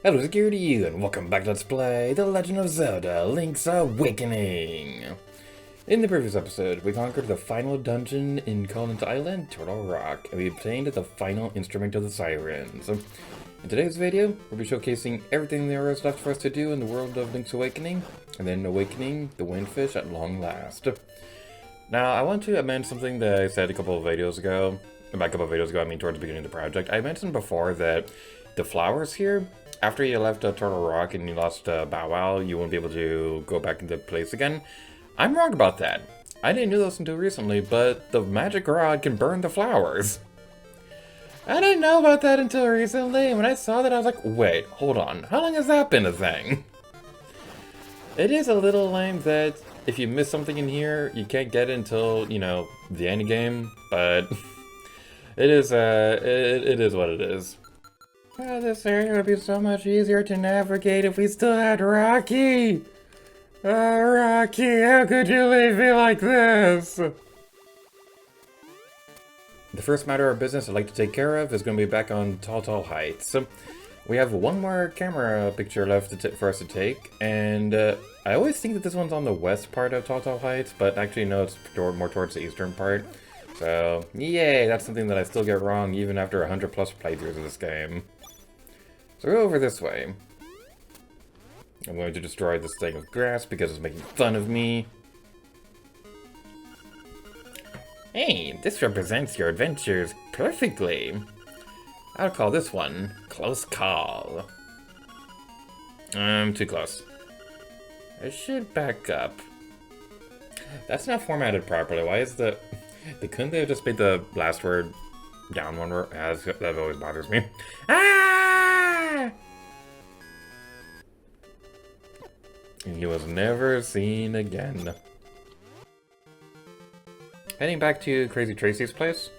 Hello, security you, and welcome back to Let's Play The Legend of Zelda, Link's Awakening! In the previous episode, we conquered the final dungeon in Colin Island, Turtle Rock, and we obtained the final instrument of the Sirens. In today's video, we'll be showcasing everything there is left for us to do in the world of Link's Awakening, and then awakening the Windfish at long last. Now, I want to amend something that I said a couple of videos ago. By a couple of videos ago, I mean towards the beginning of the project. I mentioned before that the flowers here, after you left Turtle Rock and you lost Bow Wow, you won't be able to go back into place again. I'm wrong about that. I didn't know this until recently, but the magic rod can burn the flowers. I didn't know about that until recently, and when I saw that I was like, wait, hold on, how long has that been a thing? It is a little lame that if you miss something in here, you can't get it until, you know, the end game, but it is what it is. Oh, this area would be so much easier to navigate if we still had Rocky! Oh, Rocky, how could you leave me like this? The first matter of business I'd like to take care of is going to be back on Tall Heights. We have one more camera picture left for us to take, and I always think that this one's on the west part of Tall Heights, but actually no, it's more towards the eastern part. So, yay, that's something that I still get wrong even after 100 plus playthroughs of this game. So go over this way. I'm going to destroy this thing of grass because it's making fun of me. Hey, this represents your adventures perfectly. I'll call this one Close Call. I'm too close. I should back up. That's not formatted properly. Why is the... Couldn't they have just made the last word down one word? Yeah, that always bothers me. Ah! And he was never seen again. Heading back to Crazy Tracy's place.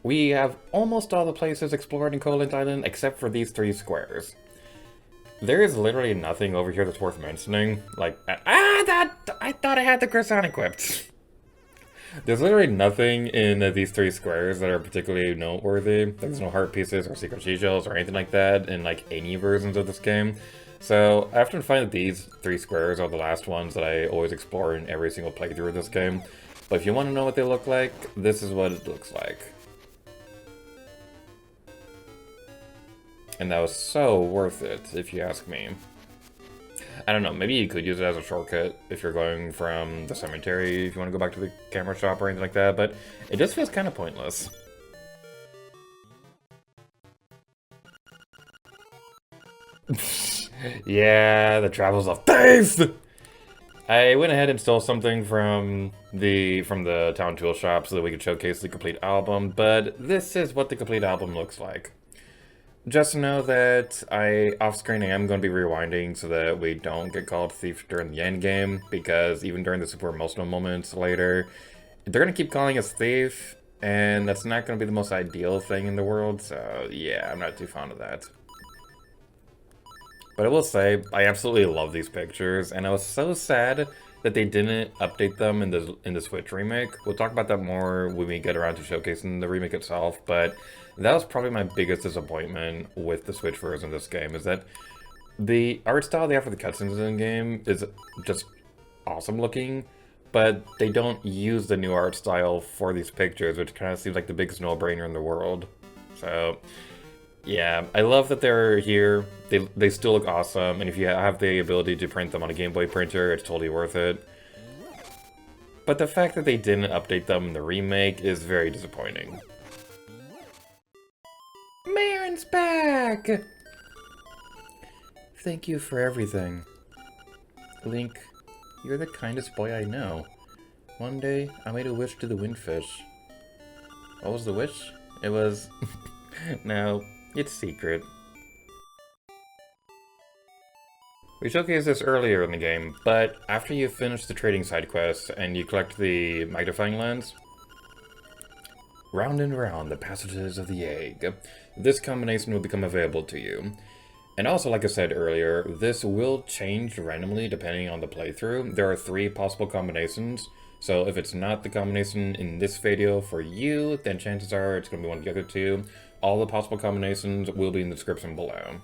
We have almost all the places explored in Colin Island except for these 3 squares. There is literally nothing over here that's worth mentioning. Like, I thought I had the croissant equipped. There's literally nothing in these 3 squares that are particularly noteworthy. There's no heart pieces or secret seashells or anything like that in like any versions of this game. So I often find that these 3 squares are the last ones that I always explore in every single playthrough of this game. But if you want to know what they look like, this is what it looks like. And that was so worth it, if you ask me. I don't know, maybe you could use it as a shortcut if you're going from the cemetery, if you want to go back to the camera shop or anything like that, but it just feels kind of pointless. Yeah, the travels of faith! I went ahead and stole something from the town tool shop so that we could showcase the complete album, but this is what the complete album looks like. Just know that off-screen I am going to be rewinding so that we don't get called thief during the end game, because even during the super emotional moments later, they're going to keep calling us thief, and that's not going to be the most ideal thing in the world, so yeah, I'm not too fond of that. But I will say, I absolutely love these pictures, and I was so sad that they didn't update them in the Switch remake. We'll talk about that more when we get around to showcasing the remake itself, but that was probably my biggest disappointment with the Switch version of this game, is that the art style they have for the cutscenes in the game is just awesome looking, but they don't use the new art style for these pictures, which kind of seems like the biggest no-brainer in the world. So, yeah, I love that they're here. They still look awesome, and if you have the ability to print them on a Game Boy printer, it's totally worth it. But the fact that they didn't update them in the remake is very disappointing. Marin's back! Thank you for everything. Link, you're the kindest boy I know. One day, I made a wish to the Windfish. What was the wish? It was... No, it's secret. We showcased this earlier in the game, but after you finish the trading side quests and you collect the magnifying lens, round and round the passages of the egg, this combination will become available to you. And also, like I said earlier, this will change randomly depending on the playthrough. There are 3 possible combinations, So if it's not the combination in this video for you, then chances are it's going to be one of the other two. All the possible combinations will be in the description below.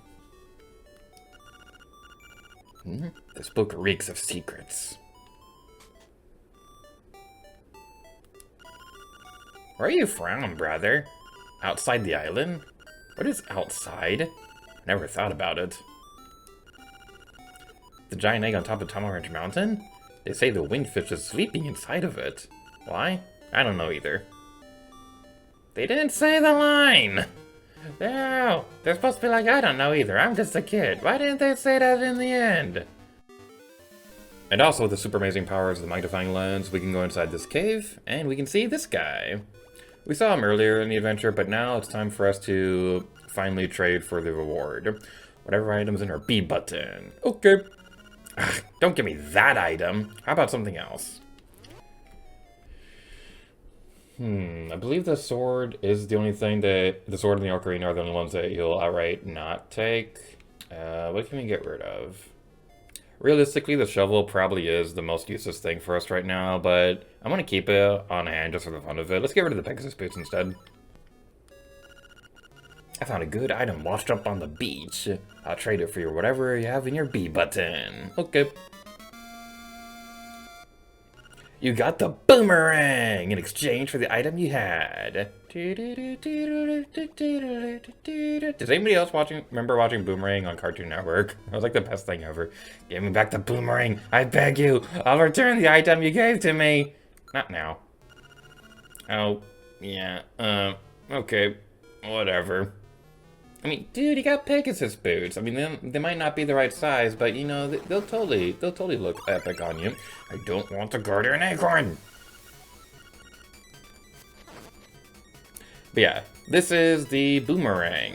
This book reeks of secrets. Where are you from, brother? Outside the island? What is outside? I never thought about it. The giant egg on top of Tamaranch Mountain? They say the wingfish is sleeping inside of it. Why? I don't know either. They didn't say the line! No! They're supposed to be like, I don't know either, I'm just a kid. Why didn't they say that in the end? And also with the super amazing powers of the magnifying lens, we can go inside this cave, and we can see this guy. We saw him earlier in the adventure, but now it's time for us to finally trade for the reward. Whatever item's in our B button. Okay. Ugh, don't give me that item. How about something else? I believe the sword is the only thing that... The sword and the ocarina are the only ones that you'll outright not take. What can we get rid of? Realistically, the shovel probably is the most useless thing for us right now, but I'm going to keep it on hand just for the fun of it. Let's get rid of the Pegasus boots instead. I found a good item washed up on the beach. I'll trade it for your whatever you have in your B button. Okay. You got the boomerang in exchange for the item you had. Does anybody else remember watching Boomerang on Cartoon Network? It was like the best thing ever. Give me back the boomerang, I beg you. I'll return the item you gave to me. Not now. Oh, yeah, okay, whatever. I mean, dude, you got Pegasus boots. I mean, they might not be the right size, but you know, they'll totally look epic on you. I don't want to guard an acorn. But yeah, this is the boomerang.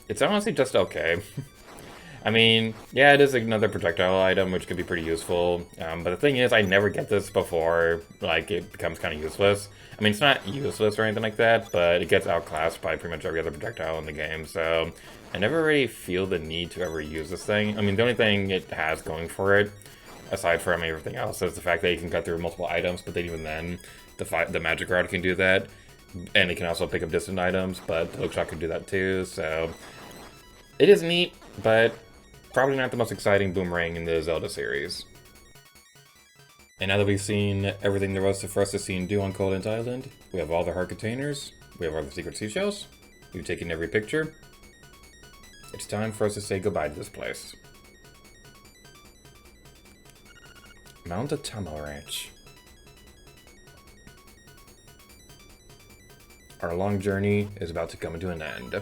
It's honestly just okay. I mean, yeah, it is another projectile item, which could be pretty useful. But the thing is, I never get this before, like, it becomes kind of useless. I mean, it's not useless or anything like that, but it gets outclassed by pretty much every other projectile in the game, so I never really feel the need to ever use this thing. I mean, the only thing it has going for it, aside from everything else, is the fact that you can cut through multiple items, but then even then, the magic rod can do that, and it can also pick up distant items, but the hookshot can do that too, so it is neat, but probably not the most exciting boomerang in the Zelda series. And now that we've seen everything there was for us to see and do on Coldent Island, we have all the heart containers, we have all the secret seashells, we've taken every picture. It's time for us to say goodbye to this place. Mount Atamo Ranch. Our long journey is about to come to an end.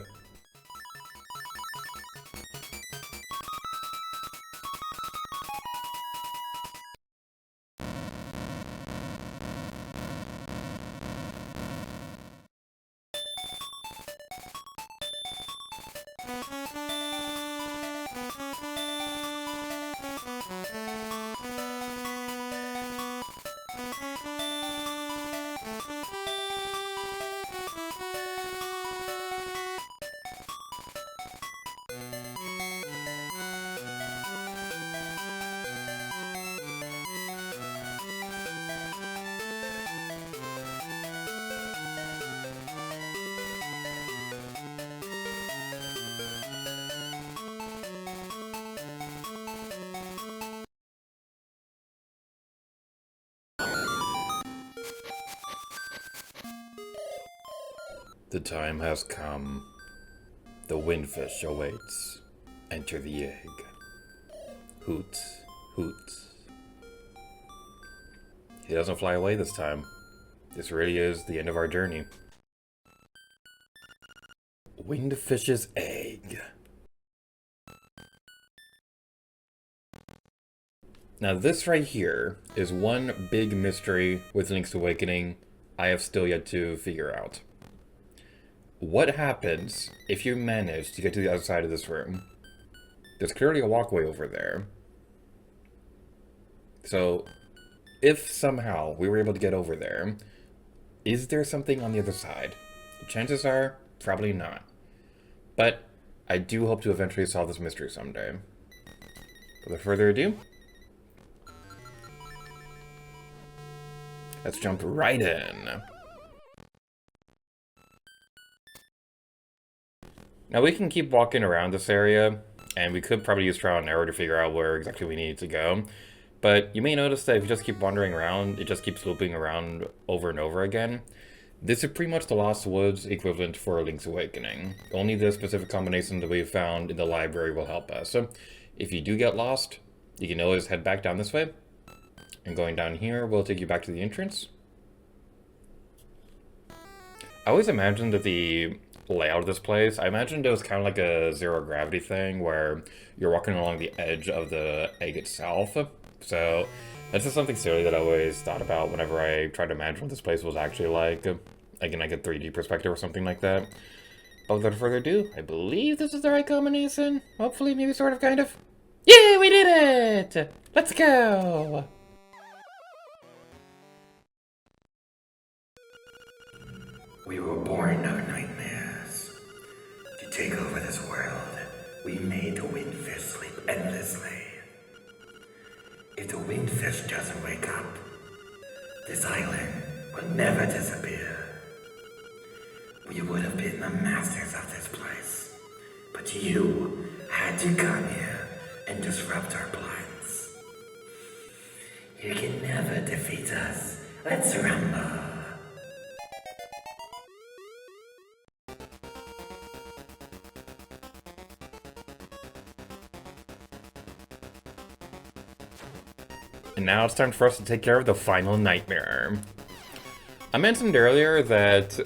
The time has come. The windfish awaits. Enter the egg. Hoot, hoot. He doesn't fly away this time. This really is the end of our journey. Windfish's egg. Now this right here is one big mystery with Link's Awakening I have still yet to figure out. What happens if you manage to get to the other side of this room? There's clearly a walkway over there. So, if somehow we were able to get over there, is there something on the other side? Chances are, probably not. But I do hope to eventually solve this mystery someday. Without further ado, let's jump right in. Now we can keep walking around this area, and we could probably use trial and error to figure out where exactly we need to go. But you may notice that if you just keep wandering around, it just keeps looping around over and over again. This is pretty much the Lost Woods equivalent for Link's Awakening. Only the specific combination that we found in the library will help us. So if you do get lost, you can always head back down this way. And going down here will take you back to the entrance. I always imagined that the layout of this place, I imagined it was kind of like a zero gravity thing where you're walking along the edge of the egg itself. So that's just something silly that I always thought about whenever I tried to imagine what this place was actually like in like a 3D perspective or something like that. But without further ado, I believe this is the right combination. Hopefully, maybe, sort of, kind of. Yeah, we did it! Let's go! We were born of nightmares. To take over this world, we made the windfish sleep endlessly. If the windfish doesn't wake up, this island will never disappear. We would have been the masters of this place, but you had to come here and disrupt our plans. You can never defeat us. Let's rumble. And now it's time for us to take care of the final nightmare. I mentioned earlier that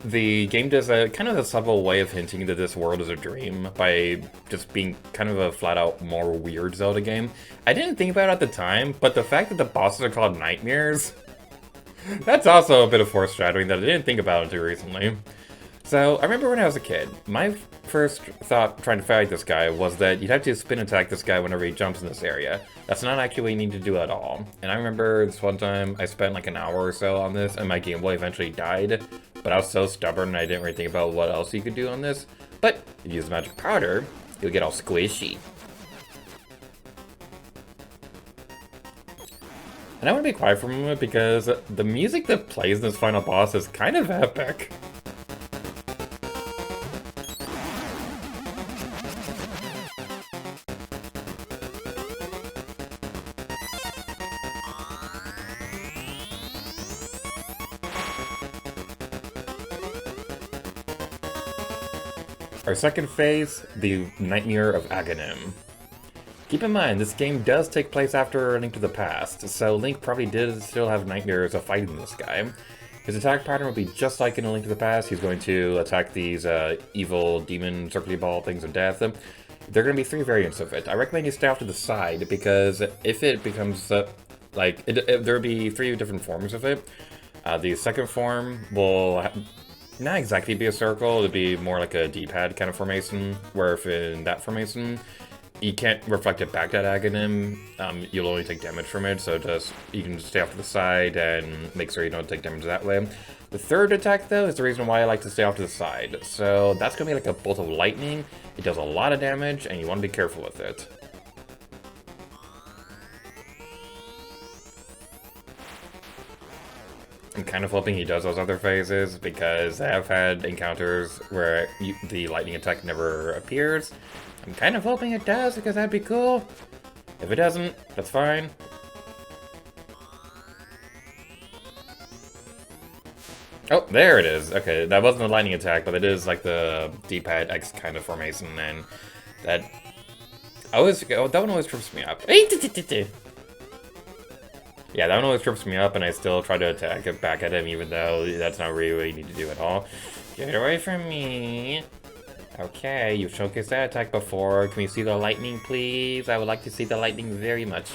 the game does a kind of a subtle way of hinting that this world is a dream by just being kind of a flat-out more weird Zelda game. I didn't think about it at the time, but the fact that the bosses are called nightmares, that's also a bit of foreshadowing that I didn't think about until recently. So, I remember when I was a kid, my first thought trying to fight this guy was that you'd have to spin attack this guy whenever he jumps in this area. That's not actually what you need to do at all. And I remember this one time I spent like an hour or so on this and my Game Boy eventually died. But I was so stubborn and I didn't really think about what else you could do on this. But if you use magic powder, you'll get all squishy. And I want to be quiet for a moment because the music that plays in this final boss is kind of epic. Our second phase, the Nightmare of Aghanim. Keep in mind, this game does take place after A Link to the Past, so Link probably did still have nightmares of fighting this guy. His attack pattern will be just like in A Link to the Past. He's going to attack these evil demon circly ball things of death. There are going to be 3 variants of it. I recommend you stay off to the side, because if it becomes, there will be 3 different forms of it. The second form will not exactly be a circle, it'll be more like a D-pad kind of formation, where if in that formation, you can't reflect it back at Aghanim, you'll only take damage from it, so you can just stay off to the side and make sure you don't take damage that way. The third attack, though, is the reason why I like to stay off to the side. So that's going to be like a bolt of lightning, it does a lot of damage, and you want to be careful with it. I'm kind of hoping he does those other phases, because I have had encounters where the lightning attack never appears. I'm kind of hoping it does, because that'd be cool. If it doesn't, that's fine. Oh, there it is. Okay, that wasn't a lightning attack, but it is like the D-pad X kind of formation, and that one always trips me up. Yeah, that one always trips me up, and I still try to attack it back at him, even though that's not really what you need to do at all. Get away from me! Okay, you've showcased that attack before. Can we see the lightning, please? I would like to see the lightning very much.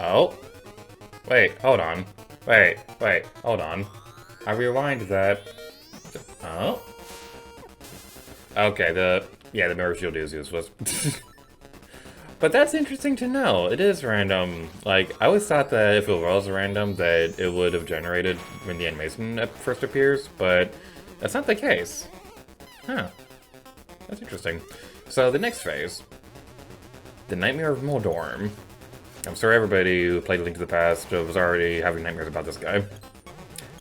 Oh. Wait, hold on. Wait, hold on. I rewind that. Oh. Okay, the mirror shield is useless. But that's interesting to know. It is random. Like, I always thought that if it was random, that it would have generated when the animation first appears, but That's not the case. Huh. That's interesting. So the next phase, the Nightmare of Moldorm. I'm sorry everybody who played Link to the Past was already having nightmares about this guy.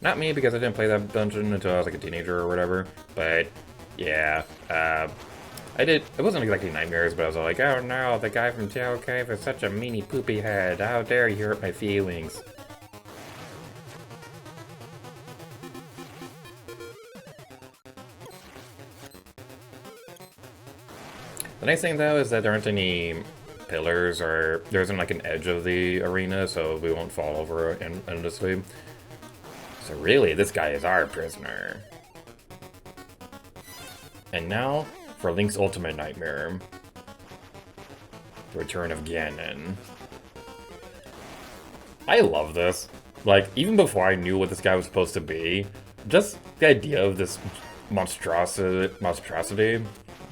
Not me, because I didn't play that dungeon until I was like a teenager or whatever, but yeah, I did. It wasn't exactly nightmares, but I was like, oh no, the guy from Tail Cave is such a meanie poopy head. How dare you hurt my feelings? The nice thing though is that there aren't any pillars or there isn't like an edge of the arena, so we won't fall over endlessly. So really, this guy is our prisoner. And now, for Link's ultimate nightmare. The Return of Ganon. I love this. Like, even before I knew what this guy was supposed to be, just the idea of this monstrosity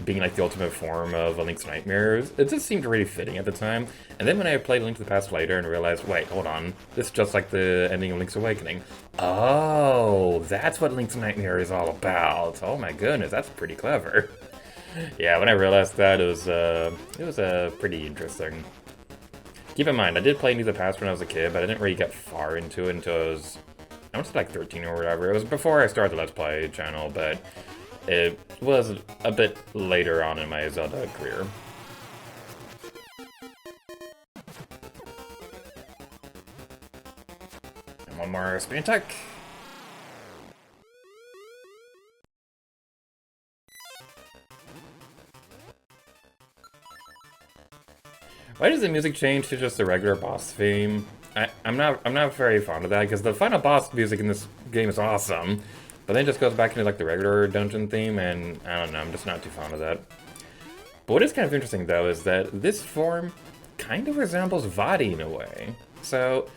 being like the ultimate form of a Link's nightmares, it just seemed really fitting at the time. And then when I played Link to the Past later and realized, wait, hold on, this is just like the ending of Link's Awakening. Oh, that's what Link's Nightmare is all about. Oh my goodness, that's pretty clever. Yeah, when I realized that, it was pretty interesting. Keep in mind, I did play Link to the Past when I was a kid, but I didn't really get far into it until I was, I want to say like 13 or whatever. It was before I started the Let's Play channel, but it was a bit later on in my Zelda career. And one more spin attack. Why does the music change to just the regular boss theme? I'm not very fond of that, because the final boss music in this game is awesome. But then it just goes back into like the regular dungeon theme, and I don't know, I'm just not too fond of that. But what is kind of interesting though is that this form kind of resembles Vadi in a way. So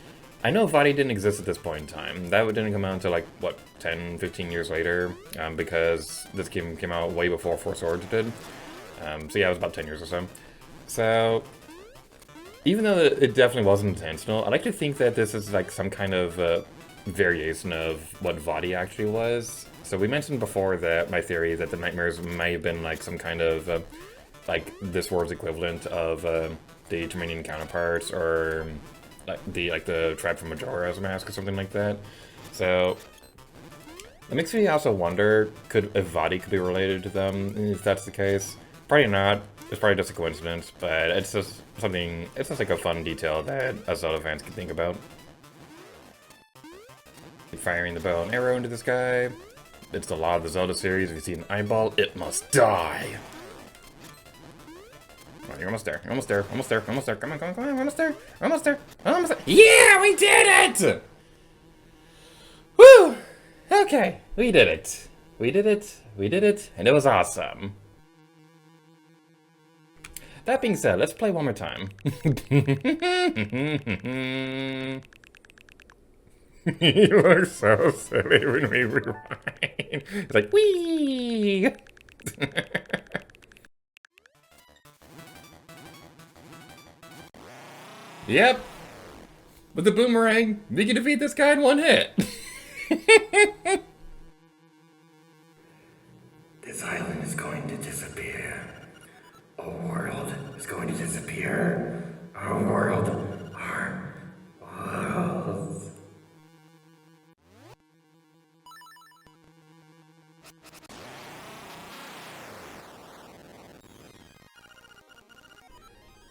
I know Vadi didn't exist at this point in time. That didn't come out until like, what, 10, 15 years later, because this game came out way before Four Swords did. So yeah, it was about 10 years or so. So even though it definitely wasn't intentional, I like to think that this is like some kind of variation of what Vadi actually was. So we mentioned before that my theory that the nightmares may have been like some kind of like this world's equivalent of the Terminian counterparts, or like the tribe from Majora's Mask or something like that. So it makes me also wonder, if Vadi could be related to them, if that's the case. Probably not. It's probably just a coincidence, but it's just something, it's just like a fun detail that us Zelda fans can think about. Firing the bow and arrow into the sky. It's the law of the Zelda series. If you see an eyeball, it must die. Oh, you're almost there. You're almost there. Almost there. Almost there. Come on, come on, come on. We're almost there. We're almost there. We're almost there. Yeah, we did it! Woo! Okay, we did it. We did it. We did it. And it was awesome. That being said, let's play one more time. You look so silly when we rewind. It's like, wee! Yep. With the boomerang, we can defeat this guy in one hit. This island is going to disappear. Our world is going to disappear. Our world. Our world.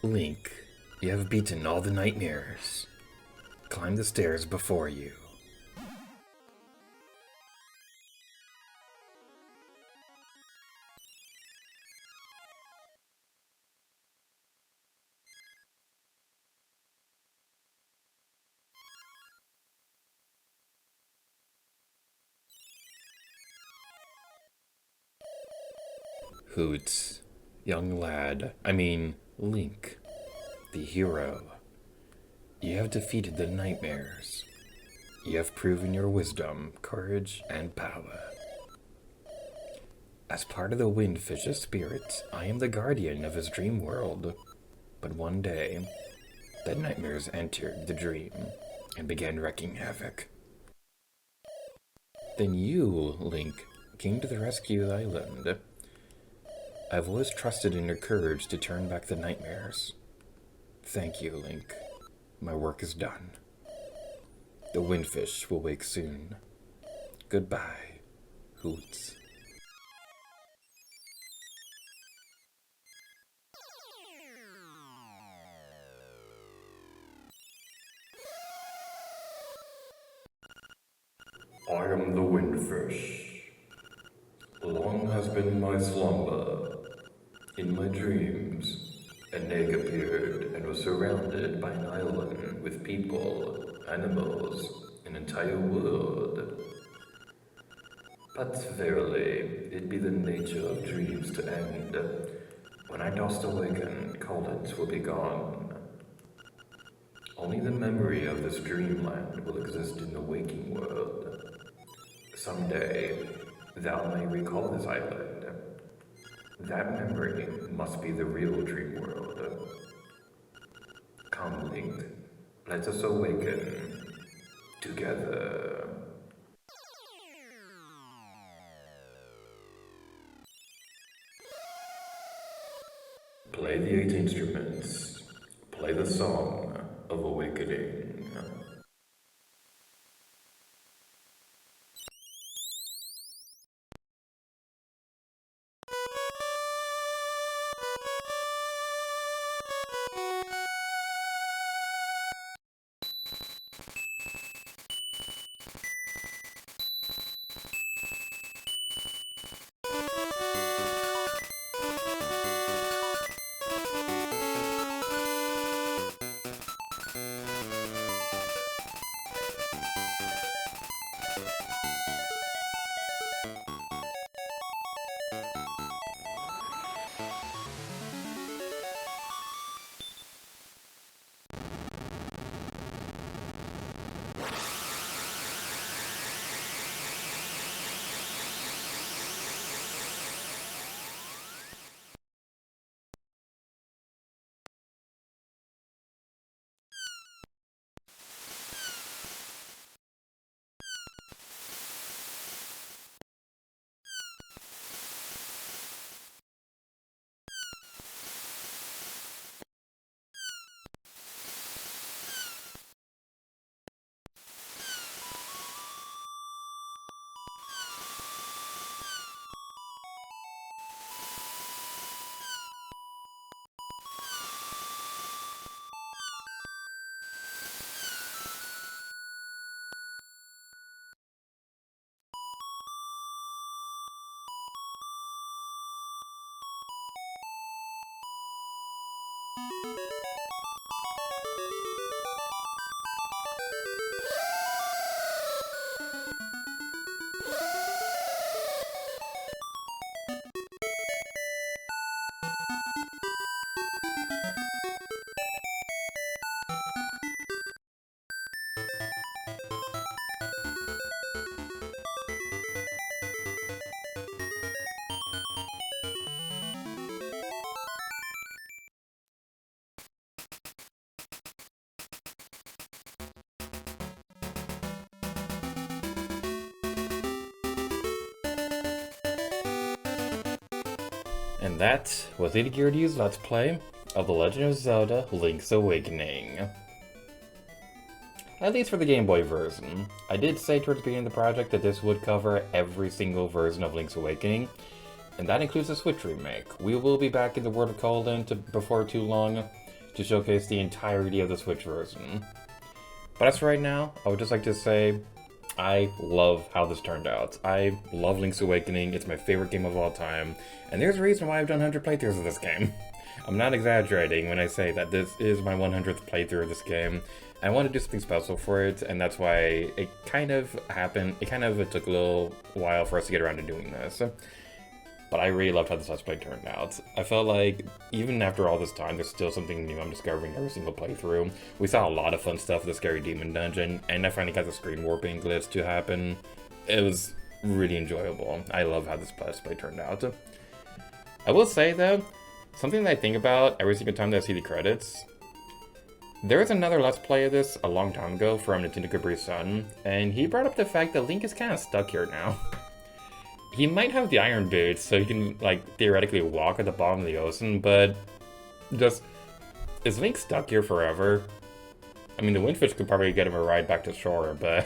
Link, you have beaten all the nightmares. Climb the stairs before you. Hoots, young lad, Link, the hero. You have defeated the nightmares. You have proven your wisdom, courage, and power. As part of the Windfish's spirit, I am the guardian of his dream world. But one day, the nightmares entered the dream and began wreaking havoc. Then you, Link, came to the rescue of the island. I've always trusted in your courage to turn back the nightmares. Thank you, Link. My work is done. The windfish will wake soon. Goodbye, Hoots. I am the windfish. Long has been my slumber. In my dreams, an egg appeared and was surrounded by an island with people, animals, an entire world. But verily, it be the nature of dreams to end. When I dost awaken, Collins will be gone. Only the memory of this dreamland will exist in the waking world. Someday, thou may recall this island. That memory must be the real dream world. Come, Link, let us awaken together. Play the 8 instruments. Play the song of awakening. And that was Itagiri's Let's Play of The Legend of Zelda Link's Awakening. At least for the Game Boy version. I did say towards the beginning of the project that this would cover every single version of Link's Awakening, and that includes the Switch remake. We will be back in the World of Colin before too long to showcase the entirety of the Switch version. But as for right now, I would just like to say I love how this turned out. I love Link's Awakening, it's my favorite game of all time, and there's a reason why I've done 100 playthroughs of this game. I'm not exaggerating when I say that this is my 100th playthrough of this game. I want to do something special for it, and that's why it kind of happened. It took a little while for us to get around to doing this. But I really loved how this Let's Play turned out. I felt like, even after all this time, there's still something new I'm discovering every single playthrough. We saw a lot of fun stuff in the Scary Demon Dungeon, and I finally got the screen warping glitch to happen. It was really enjoyable. I love how this Let's Play turned out. I will say, though, something that I think about every single time that I see the credits, there was another Let's Play of this a long time ago from Nintendo Capri Sun, and he brought up the fact that Link is kind of stuck here now. he might have the iron boots, so he can, like, theoretically walk at the bottom of the ocean, but just, is Link stuck here forever? I mean, the Windfish could probably get him a ride back to shore, but...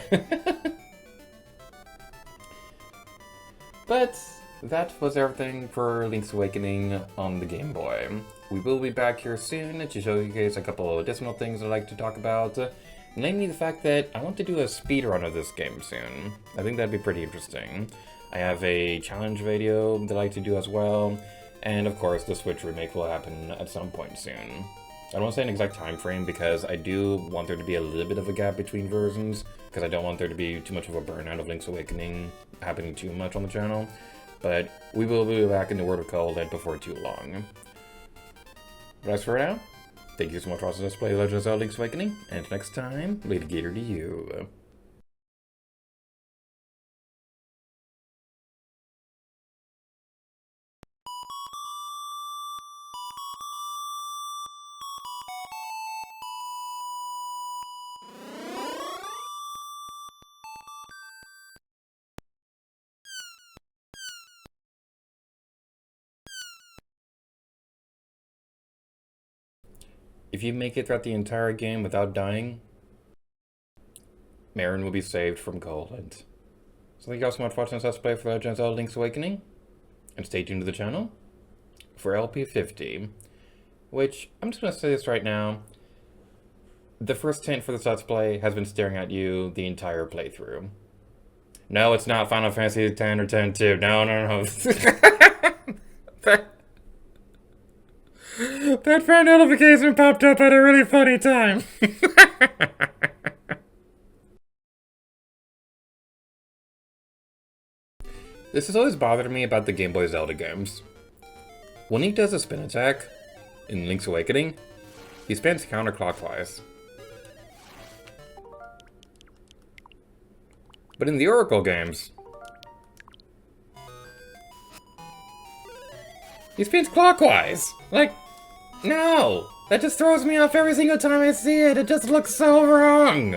But that was everything for Link's Awakening on the Game Boy. We will be back here soon to show you guys a couple of additional things I'd like to talk about. Namely the fact that I want to do a speedrun of this game soon. I think that'd be pretty interesting. I have a challenge video that I like to do as well. And of course, the Switch remake will happen at some point soon. I don't want to say an exact time frame because I do want there to be a little bit of a gap between versions, because I don't want there to be too much of a burnout of Link's Awakening happening too much on the channel. But we will be back in the World of Ballad before too long. But as for now, thank you so much for watching us play Legend of Zelda Link's Awakening, and until next time, Lady Gator to you. If you make it throughout the entire game without dying, Marin will be saved from Ballad. So thank you all so much for watching us Let's Play for Legend of Zelda Link's Awakening, and stay tuned to the channel for LP50, which, I'm just going to say this right now, the first hint for this Let's Play has been staring at you the entire playthrough. No, it's not Final Fantasy X or X-2. No. That friend notification popped up at a really funny time. This has always bothered me about the Game Boy Zelda games. When Link does a spin attack in Link's Awakening, he spins counterclockwise. But in the Oracle games, he spins clockwise. Like, no! That just throws me off every single time I see it. It just looks so wrong.